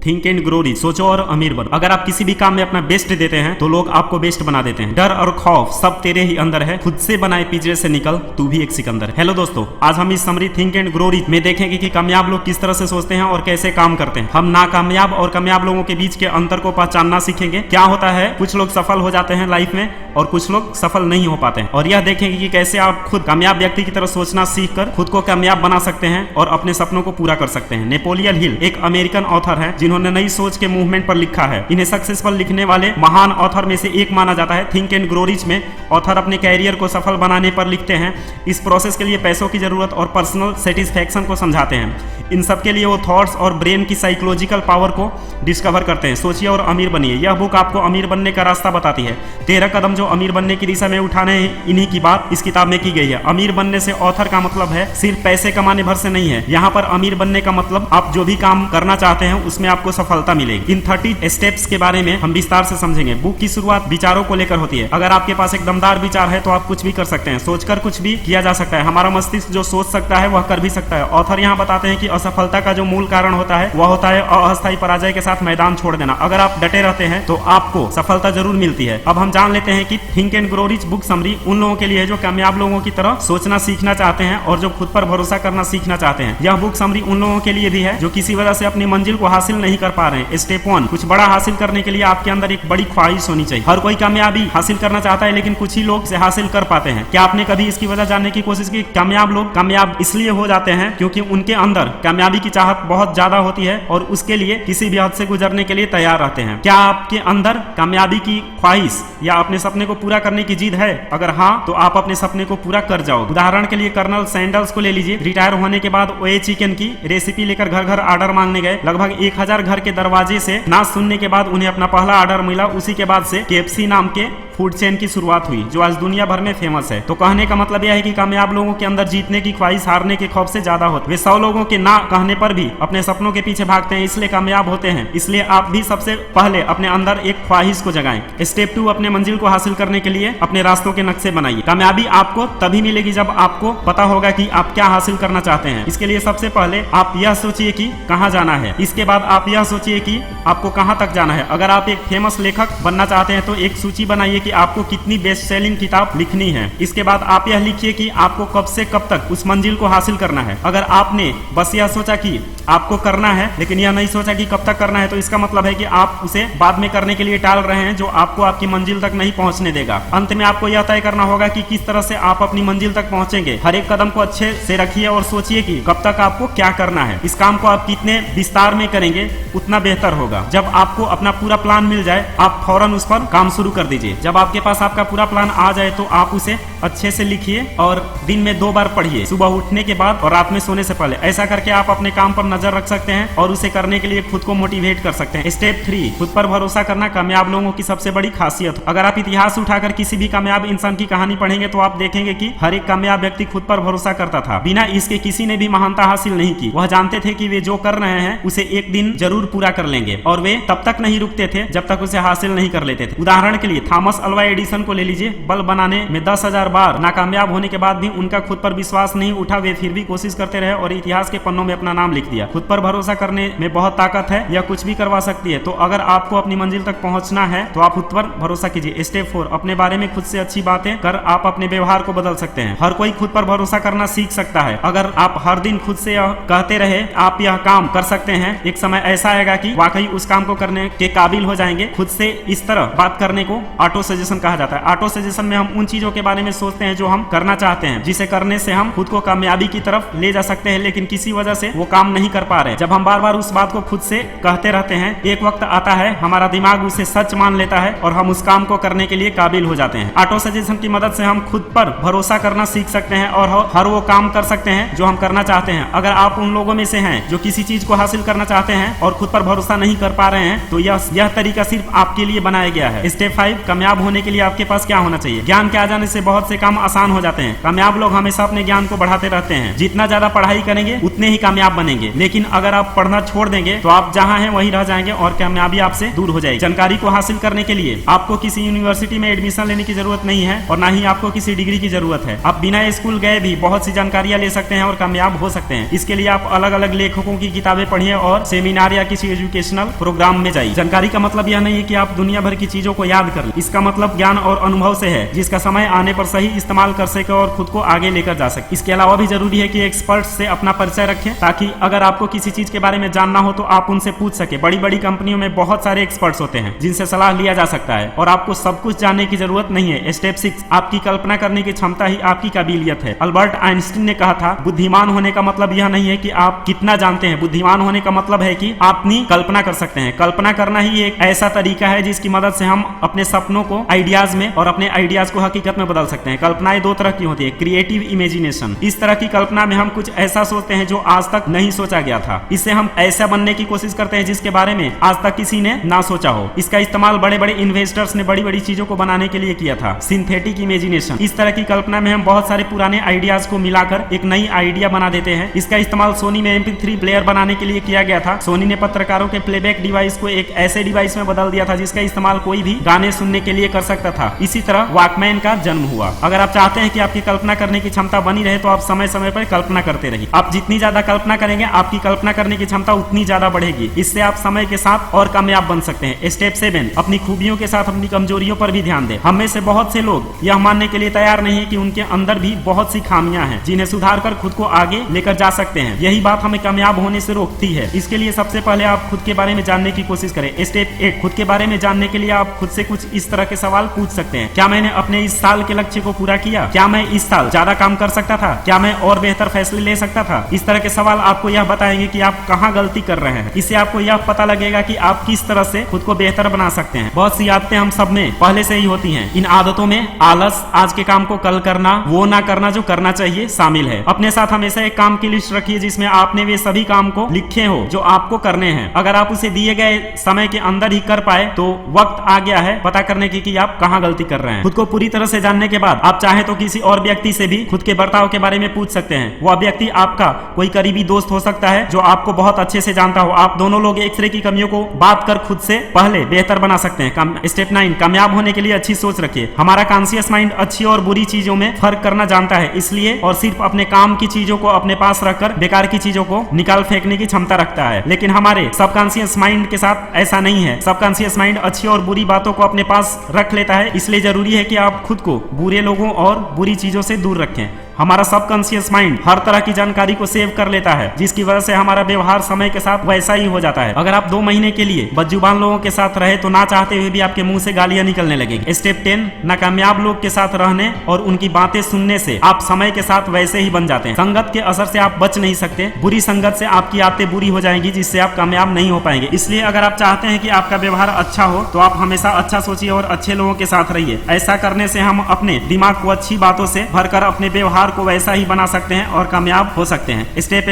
Think and grow rich, सोचो और अमीर बनो। अगर आप किसी भी काम में अपना बेस्ट देते हैं तो लोग आपको बेस्ट बना देते हैं। डर और खौफ सब तेरे ही अंदर है, खुद से बनाए पिंजरे से निकल, तू भी एक सिकंदर। हेलो दोस्तों, आज हम इस summary think and grow rich में देखेंगे कि कामयाब लोग किस तरह से सोचते हैं और कैसे काम करते हैं। हम नाकामयाब और कामयाब लोगों के बीच के अंतर को पहचानना सीखेंगे। क्या होता है, कुछ लोग सफल हो जाते हैं लाइफ में और कुछ लोग सफल नहीं हो पाते हैं, और यह देखेंगे कि कैसे आप खुद कामयाब व्यक्ति की तरह सोचना सीखकर खुद को कामयाब बना सकते हैं और अपने सपनों को पूरा कर सकते हैं। नेपोलियन हिल एक अमेरिकन ऑथर है जिन्होंने नई सोच के मूवमेंट पर लिखा है। इन्हें सक्सेसफुल लिखने वाले महान ऑथर में से एक माना जाता है। थिंक एंड ग्रो रिच में ऑथर अपने कैरियर को सफल बनाने पर लिखते हैं। इस प्रोसेस के लिए पैसों की जरूरत और पर्सनल सेटिस्फैक्शन को समझाते हैं। इन सब के लिए वो थॉट्स और ब्रेन की साइकोलॉजिकल पावर को डिस्कवर करते हैं। सोचिए और अमीर बनिए। यह बुक आपको अमीर बनने का रास्ता बताती है। 13 कदम जो अमीर बनने की दिशा में उठाने हैं, इन्हीं की बात इस किताब में की गई है। अमीर बनने से ऑथर का मतलब है सिर्फ पैसे कमाने भर से नहीं है। यहाँ पर अमीर बनने का मतलब आप जो भी काम करना चाहते हैं उसमें आपको सफलता मिलेगी। इन 30 स्टेप्स के बारे में हम विस्तार से समझेंगे। बुक की शुरुआत विचारों को लेकर होती है। अगर आपके पास एक दमदार विचार है तो आप कुछ भी कर सकते हैं। सोचकर कुछ भी किया जा सकता है। हमारा मस्तिष्क जो सोच सकता है वह कर भी सकता है। ऑथर यहाँ बताते हैं कि असफलता का जो मूल कारण होता है वह होता है अस्थायी पराजय के साथ मैदान छोड़ देना। अगर आप डटे रहते हैं तो आपको सफलता जरूर मिलती है। अब हम जान लेते हैं कि think and grow rich book summary उन लोगों के लिए है जो कामयाब लोगों की तरह सोचना सीखना चाहते हैं और जो खुद पर भरोसा करना सीखना चाहते हैं। यह बुक समरी उन लोगों के लिए भी है जो किसी वजह से अपनी मंजिल को हासिल नहीं कर पा रहे हैं। स्टेप 1, कुछ बड़ा हासिल करने के लिए आपके अंदर एक बड़ी ख्वाहिश होनी चाहिए। हर कोई कामयाबी हासिल करना चाहता है लेकिन कुछ ही लोग इसे हासिल कर पाते हैं। क्या आपने कभी इसकी वजह जानने की कोशिश की? कामयाब लोग कामयाब इसलिए हो जाते हैं क्योंकि उनके अंदर कामयाबी की चाहत बहुत ज्यादा होती है और उसके लिए किसी भी हद से गुजरने के लिए तैयार रहते हैं। क्या आपके अंदर कामयाबी की ख्वाहिश या अपने सपने को पूरा करने की जिद है? अगर हाँ तो आप अपने सपने को पूरा कर जाओ। उदाहरण के लिए कर्नल सैंडर्स को ले लीजिए। रिटायर होने के बाद ओए चिकन की रेसिपी लेकर घर घर ऑर्डर मांगने गए। लगभग 1000 घर के दरवाजे से ना सुनने के बाद उन्हें अपना पहला ऑर्डर मिला। उसी के बाद से KFC नाम के फूड चेन की शुरुआत हुई जो आज दुनिया भर में फेमस है। तो कहने का मतलब यह है कि कामयाब लोगों के अंदर जीतने की ख्वाहिश हारने के खौफ से ज्यादा होती है। वे 100 लोगों के ना कहने पर भी अपने सपनों के पीछे भागते हैं, इसलिए कामयाब होते हैं। इसलिए आप भी सबसे पहले अपने अंदर एक ख्वाहिश को जगाएं। स्टेप 2, अपने मंजिल को हासिल करने के लिए अपने रास्तों के नक्शे बनाइए। कामयाबी आपको तभी मिलेगी जब आपको पता होगा कि आप क्या हासिल करना चाहते हैं। इसके लिए सबसे पहले आप यह सोचिए कि कहाँ जाना है। इसके बाद आप यह सोचिए कि आपको कहाँ तक जाना है। अगर आप एक फेमस लेखक बनना चाहते हैं तो एक सूची बनाइए कि आपको कितनी बेस्ट सेलिंग किताब लिखनी है। इसके बाद आप यह लिखिए कि आपको कब से कब तक उस मंजिल को हासिल करना है। अगर आपने बस यह सोचा कि आपको करना है लेकिन यह नहीं सोचा कि कब तक करना है तो इसका मतलब है कि आप उसे बाद में करने के लिए टाल रहे हैं जो आपको आपकी मंजिल तक नहीं पहुंचने देगा। अंत में आपको यह तय करना होगा कि किस तरह से आप अपनी मंजिल तक पहुंचेंगे। हर एक कदम को अच्छे से रखिए और सोचिए कि कब तक आपको क्या करना है। इस काम को आप कितने विस्तार में करेंगे उतना बेहतर होगा। जब आपको अपना पूरा प्लान मिल जाए आप फौरन उस पर काम शुरू कर दीजिए। जब आपके पास आपका पूरा प्लान आ जाए तो आप उसे अच्छे से लिखिए और दिन में 2 बार पढ़िए, सुबह उठने के बाद और रात में सोने से पहले। ऐसा करके आप अपने काम पर नजर रख सकते हैं और उसे करने के लिए खुद को मोटिवेट कर सकते हैं। स्टेप 3, खुद पर भरोसा करना कामयाब लोगों की सबसे बड़ी खासियत। अगर आप इतिहास उठाकर किसी भी कामयाब इंसान की कहानी पढ़ेंगे तो आप देखेंगे कि हर एक कामयाब व्यक्ति खुद पर भरोसा करता था। बिना इसके किसी ने भी महानता हासिल नहीं की। वह जानते थे कि वे जो कर रहे हैं उसे एक दिन जरूर पूरा कर लेंगे और वे तब तक नहीं रुकते थे जब तक उसे हासिल नहीं कर लेते थे। उदाहरण के लिए थॉमस अल्वा एडिसन को ले लीजिए। बल्ब बनाने में 10,000 बार नाकामयाब होने के बाद भी उनका खुद पर विश्वास नहीं उठा। वे फिर भी कोशिश करते रहे और इतिहास के पन्नों में अपना नाम लिख दिया। खुद पर भरोसा करने में बहुत ताकत है, यह कुछ भी करवा सकती है। तो अगर आपको अपनी मंजिल तक पहुंचना है तो आप खुद पर भरोसा कीजिए। स्टेप 4, अपने बारे में खुद से अच्छी बातें कर आप अपने व्यवहार को बदल सकते हैं। हर कोई खुद पर भरोसा करना सीख सकता है। अगर आप हर दिन खुद से यह कहते रहे आप यह काम कर सकते हैं, एक समय ऐसा आएगा कि वाकई उस काम को करने के काबिल हो जाएंगे। खुद से इस तरह बात करने को ऑटो सजेशन कहा जाता है। ऑटो सजेशन में हम उन चीजों के बारे में सोचते हैं जो हम करना चाहते हैं, जिसे करने से हम खुद को कामयाबी की तरफ ले जा सकते हैं, लेकिन किसी वजह से वो काम नहीं कर पा रहे। जब हम बार बार उस बात को खुद से कहते रहते हैं, एक वक्त आता है हमारा दिमाग उसे सच मान लेता है और हम उस काम को करने के लिए काबिल हो जाते हैं। ऑटो सजेशन की मदद से हम खुद पर भरोसा करना सीख सकते हैं और हर वो काम कर सकते हैं जो हम करना चाहते हैं। अगर आप उन लोगों में से हैं जो किसी चीज को हासिल करना चाहते हैं और खुद पर भरोसा नहीं कर पा रहे हैं तो यह तरीका सिर्फ आपके लिए बनाया गया है। स्टेप 5, कामयाब होने के लिए आपके पास क्या होना चाहिए? ज्ञान के आ जाने से बहुत से काम आसान हो जाते हैं। कामयाब लोग हमेशा अपने ज्ञान को बढ़ाते रहते हैं। जितना ज्यादा पढ़ाई करेंगे उतने ही कामयाब बनेंगे, लेकिन अगर आप पढ़ना छोड़ देंगे तो आप जहां हैं वहीं रह जाएंगे और कामयाबी आपसे दूर हो जाएगी। जानकारी को हासिल करने के लिए आपको किसी यूनिवर्सिटी में एडमिशन लेने की जरूरत नहीं है और ना ही आपको किसी डिग्री की जरूरत है। आप बिना स्कूल गए भी बहुत सी जानकारियां ले सकते हैं और कामयाब हो सकते हैं। इसके लिए आप अलग अलग लेखकों की किताबें पढ़िए और सेमिनार या किसी एजुकेशनल प्रोग्राम में जाइए। जानकारी का मतलब यह नहीं है कि आप दुनिया भर की चीजों को याद कर लें। इसका मतलब ज्ञान और अनुभव से है, जिसका समय आने पर सही इस्तेमाल कर सके और खुद को आगे लेकर जा सके। इसके अलावा भी जरूरी है कि एक्सपर्ट से अपना परिचय रखें, ताकि अगर आपको किसी चीज के बारे में जानना हो तो आप उनसे पूछ सके। बड़ी बड़ी कंपनियों में बहुत सारे एक्सपर्ट्स होते हैं जिनसे सलाह लिया जा सकता है और आपको सब कुछ जानने की जरूरत नहीं है। स्टेप 6, आपकी कल्पना करने की क्षमता ही आपकी काबिलियत है। अल्बर्ट आइंस्टीन ने कहा था, बुद्धिमान होने का मतलब यह नहीं है कि आप कितना जानते हैं, बुद्धिमान होने का मतलब है कि आप अपनी कल्पना कर सकते हैं। कल्पना करना ही एक ऐसा तरीका है जिसकी मदद से हम अपने सपनों को आइडियाज में और अपने आइडियाज को हकीकत में बदल सकते हैं। कल्पनाएं दो तरह की होती है, क्रिएटिव इमेजिनेशन। इस तरह की कल्पना में हम कुछ ऐसा सोचते हैं जो आज तक नहीं सोचा गया था। इससे हम ऐसा बनने की कोशिश करते हैं जिसके बारे में आज तक किसी ने ना सोचा हो। इसका इस्तेमाल बड़े बड़े इन्वेस्टर्स ने बड़ी बड़ी चीजों को बनाने के लिए किया था। सिंथेटिक इमेजिनेशन, इस तरह की कल्पना में हम बहुत सारे पुराने आइडियाज को मिलाकर एक नई आइडिया बना देते हैं। इसका इस्तेमाल सोनी में MP3 प्लेयर बनाने के लिए किया गया था। सोनी ने पत्रकारों के प्लेबैक डिवाइस को एक ऐसे डिवाइस में बदल दिया था जिसका इस्तेमाल कोई भी गाने सुनने के लिए कर सकता था। इसी तरह वॉकमैन का जन्म हुआ। अगर आप चाहते हैं कि आपकी कल्पना करने की क्षमता बनी रहे तो आप समय समय पर कल्पना करते रहिए। आप जितनी ज्यादा कल्पना करेंगे आपकी कल्पना करने की क्षमता उतनी ज्यादा बढ़ेगी। इससे आप समय के साथ और कामयाब बन सकते हैं। स्टेप 7, अपनी खूबियों के साथ अपनी कमजोरियों पर भी ध्यान दें। हम में से बहुत से लोग यह मानने के लिए तैयार नहीं है कि उनके अंदर भी बहुत सी खामियां हैं जिन्हें सुधार कर खुद को आगे लेकर जा सकते हैं। यही बात हमें कामयाब होने से रोकती है। इसके लिए सबसे पहले आप खुद के बारे में जानने की कोशिश करें। स्टेप 8, खुद के बारे में जानने के लिए आप खुद से कुछ इस तरह के सवाल पूछ सकते हैं। क्या मैंने अपने इस साल के लक्ष्य को पूरा किया? क्या मैं इस साल ज्यादा काम कर सकता था? क्या मैं और बेहतर फैसले ले सकता था? इस तरह के सवाल आपको यह बताएंगे कि आप कहाँ गलती कर रहे हैं। इससे आपको यह पता लगेगा कि आप किस तरह से खुद को बेहतर बना सकते हैं। बहुत सी आदतें हम सब में पहले से ही होती हैं। इन आदतों में आलस, आज के काम को कल करना, वो ना करना जो करना चाहिए शामिल है। अपने साथ हमेशा एक काम की लिस्ट रखिए जिसमें आपने वे सभी काम को लिखे हो जो आपको करने हैं। अगर आप उसे दिए गए समय के अंदर ही कर पाए तो वक्त आ गया है पता करने की कि आप कहाँ गलती कर रहे हैं। खुद को पूरी तरह से जानने के बाद आप चाहे तो किसी और व्यक्ति से भी खुद के बर्ताव के बारे में पूछ सकते हैं। वह व्यक्ति आपका कोई करीबी दोस्त हो सकता है जो आपको बहुत अच्छे से जानता हो। आप दोनों लोग एक दूसरे की कमियों को बात कर खुद से पहले बेहतर बना सकते हैं। स्टेप 9, कामयाब होने के लिए अच्छी सोच रखिए। हमारा कॉन्शियस माइंड अच्छी और बुरी चीजों में फर्क करना जानता है, इसलिए और सिर्फ अपने काम की चीजों को अपने पास रखकर बेकार की चीजों को निकाल फेंकने की क्षमता रखता है। लेकिन हमारे सबकॉन्शियस माइंड के साथ ऐसा नहीं है। सबकॉन्शियस माइंड अच्छी और बुरी बातों को अपने पास रख लेता है, इसलिए जरूरी है कि आप खुद को बुरे लोगों और बुरी चीजों से दूर रखें। हमारा सबकॉन्शियस माइंड हर तरह की जानकारी को सेव कर लेता है, जिसकी वजह से हमारा व्यवहार समय के साथ वैसा ही हो जाता है। अगर आप 2 महीने के लिए बदजुबान लोगों के साथ रहे तो ना चाहते हुए भी आपके मुंह से गालियां निकलने लगेगी। स्टेप 10, नाकामयाब लोग के साथ रहने और उनकी बातें सुनने से आप समय के साथ वैसे ही बन जाते हैं। संगत के असर से आप बच नहीं सकते। बुरी संगत से आपकी आदतें बुरी हो जाएंगी, जिससे आप कामयाब नहीं हो पाएंगे। इसलिए अगर आप चाहते हैं कि आपका व्यवहार अच्छा हो तो आप हमेशा अच्छा सोचिए और अच्छे लोगों के साथ रहिए। ऐसा करने से हम अपने दिमाग को अच्छी बातों से भरकर अपने व्यवहार को वैसा ही बना सकते हैं और कामयाब हो सकते हैं। स्टेप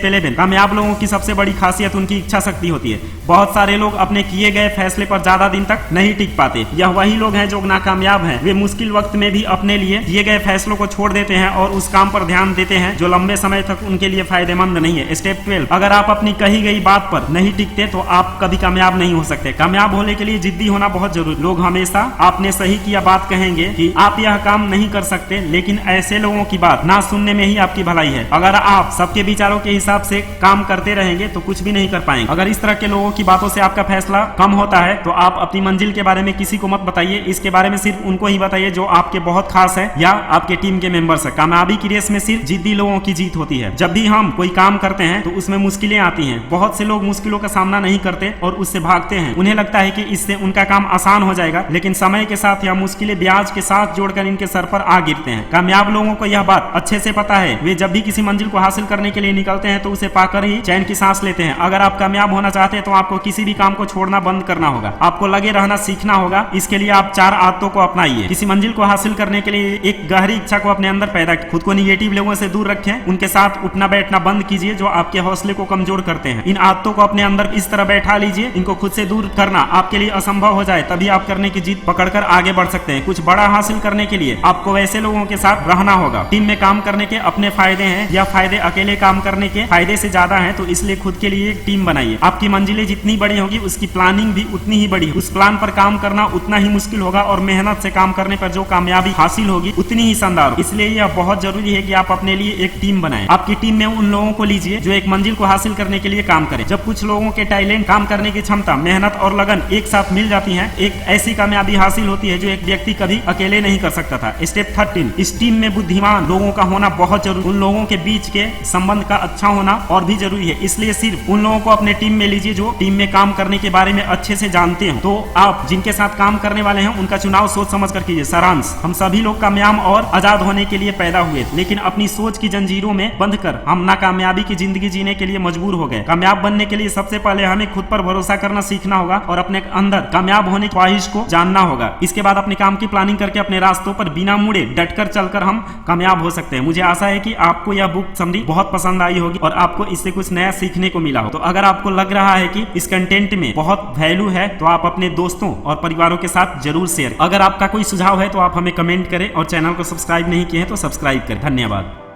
11, कामयाब लोगों की सबसे बड़ी खासियत उनकी इच्छा शक्ति होती है। बहुत सारे लोग अपने किए गए फैसले पर ज्यादा दिन तक नहीं टिक पाते। यह वही लोग हैं जो नाकामयाब हैं। वे मुश्किल वक्त में भी अपने लिए किए गए फैसलों को छोड़ देते हैं और उस काम पर ध्यान देते हैं जो लंबे समय तक उनके लिए फायदेमंद नहीं है। स्टेप 12, अगर आप अपनी कही गई बात पर नहीं टिकते तो आप कभी कामयाब नहीं हो सकते। कामयाब होने के लिए जिद्दी होना बहुत जरूरी। लोग हमेशा आपने सही किया बात कहेंगे कि आप यह काम नहीं कर सकते, लेकिन ऐसे लोगों की बात ना सुनने में ही आपकी भलाई है। अगर आप सबके विचारों के हिसाब से काम करते रहेंगे तो कुछ भी नहीं कर पाएंगे। अगर इस तरह के लोगों की बातों से आपका फैसला कम होता है तो आप अपनी मंजिल के बारे में किसी को मत बताइए। इसके बारे में सिर्फ उनको ही बताइए जो आपके बहुत खास है या आपके टीम के मेंबर्स है। कामयाबी की रेस में सिर्फ जिद्दी लोगों की जीत होती है। जब भी हम कोई काम करते हैं तो उसमें मुश्किलें आती हैं। बहुत से लोग मुश्किलों का सामना नहीं करते और उससे भागते हैं। उन्हें लगता है कि इससे उनका काम आसान हो जाएगा, लेकिन समय के साथ यह मुश्किलें ब्याज के साथ जोड़कर इनके सर पर आ गिरते हैं। कामयाब लोगों को यह यह बात अच्छे से पता है वे जब भी किसी मंजिल को हासिल करने के लिए निकलते हैं तो उसे पाकर ही चैन की सांस लेते हैं। अगर आप कामयाब होना चाहते हैं तो आपको किसी भी काम को छोड़ना बंद करना होगा, आपको लगे रहना सीखना होगा। इसके लिए आप 4 आदतों को अपनाइए। किसी मंजिल को हासिल करने के लिए एक गहरी इच्छा को अपने अंदर पैदा कीजिए। खुद को निगेटिव लोगों से दूर रखें, उनके साथ उठना बैठना बंद कीजिए जो आपके हौसले को कमजोर करते हैं। इन आदतों को अपने अंदर इस तरह बैठा लीजिए, इनको खुद से दूर करना आपके लिए असंभव हो जाए तभी आप करने की जीत पकड़कर आगे बढ़ सकते हैं। कुछ बड़ा हासिल करने के लिए आपको वैसे लोगों के साथ रहना होगा। टीम में काम करने के अपने फायदे हैं, या फायदे अकेले काम करने के फायदे से ज्यादा हैं, तो इसलिए खुद के लिए एक टीम बनाइए। आपकी मंजिलें जितनी बड़ी होगी उसकी प्लानिंग भी उतनी ही बड़ी, उस प्लान पर काम करना उतना ही मुश्किल होगा और मेहनत से काम करने पर जो कामयाबी हासिल होगी उतनी ही शानदार। इसलिए यह बहुत जरूरी है कि आप अपने लिए एक टीम बनाएं। आपकी टीम में उन लोगों को लीजिए जो एक मंजिल को हासिल करने के लिए काम करें। जब कुछ लोगों के टैलेंट, काम करने की क्षमता, मेहनत और लगन एक साथ मिल जाती है, एक ऐसी कामयाबी हासिल होती है जो एक व्यक्ति कभी अकेले नहीं कर सकता था। स्टेप 13, इस टीम में बुद्धिमान लोगों का होना बहुत जरूरी। उन लोगों के बीच के संबंध का अच्छा होना और भी जरूरी है। इसलिए सिर्फ उन लोगों को अपने टीम में लीजिए जो टीम में काम करने के बारे में अच्छे से जानते हो। तो आप जिनके साथ काम करने वाले हैं उनका चुनाव सोच समझ कर कीजिए। सारांश, हम सभी लोग कामयाब और आजाद होने के लिए पैदा हुए, लेकिन अपनी सोच की जंजीरों में बंधकर हम नाकामयाबी की जिंदगी जीने के लिए मजबूर हो गए। कामयाब बनने के लिए सबसे पहले हमें खुद पर भरोसा करना सीखना होगा और अपने अंदर कामयाब होने की ख्वाहिश को जानना होगा। इसके बाद अपने काम की प्लानिंग करके अपने रास्तों पर बिना मुड़े डटकर चलकर हम कामयाब हो सकते हैं। मुझे आशा है कि आपको यह बुक समरी बहुत पसंद आई होगी और आपको इससे कुछ नया सीखने को मिला हो। तो अगर आपको लग रहा है कि इस कंटेंट में बहुत वैल्यू है तो आप अपने दोस्तों और परिवारों के साथ जरूर शेयर। अगर आपका कोई सुझाव है तो आप हमें कमेंट करें और चैनल को सब्सक्राइब नहीं किए हैं तो सब्सक्राइब करें। धन्यवाद।